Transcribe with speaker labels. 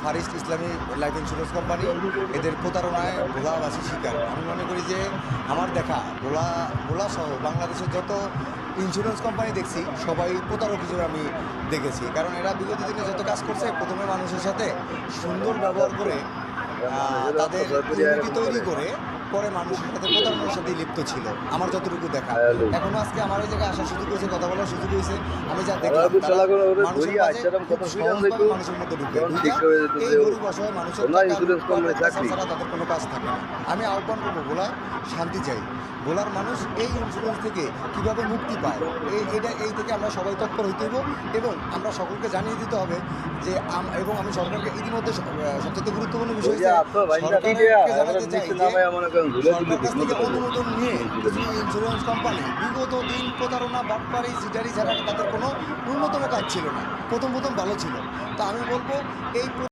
Speaker 1: First ইসলামী life insurance company এদের প্রতারণায় ভোলাবাসী শিকার। আমি মনে করি যে আমার দেখা ভোলা সহ বাংলাদেশের যত ইন্স্যুরেন্স কোম্পানি দেখছি সবাই প্রতারক হিসেবে আমি দেখেছি। কারণ এরা বিগত দিনে যত কাজ করছে, প্রথমে মানুষের সাথে সুন্দর ব্যবহার করে তাদের ইউনিটি তৈরি করে পরে মানুষের সাথে প্রতারণার সাথে লিপ্ত ছিল আমার যতটুকু দেখা। এখনো আজকে আমার এই জায়গায় আসার সুযোগ হয়েছে, কথা বলার সুযোগ হয়েছে। আমি যা দেখলাম মানুষের মাঝে খুব সহজভাবে মানুষের মধ্যে ঢুকে এই গরিব অসহায় মানুষের ছাড়া তাদের কোনো কাজ থাকে না। আমি আহ্বান করবো ভোলা শান্তি চাই, ভোলার মানুষ এই ইন্স্যুরেন্স থেকে কীভাবে মুক্তি পায় এই থেকে আমরা সবাই তৎপর হইতে হইব এবং আমরা সকলকে জানিয়ে দিতে হবে যে এবং আমি সরকারকে ইতিমধ্যে সবচেয়ে গুরুত্বপূর্ণ বিষয় জানাতে চাই সরকার কাছ থেকে অনুমোদন নিয়ে কিছু ইন্স্যুরেন্স কোম্পানি বিগত দিন প্রতারণা বাটপাড়ি সিটারি ছাড়া তাদের কোনো ন্যূনতম কাজ ছিল না, প্রথম ভালো ছিল। তা আমি বলবো এই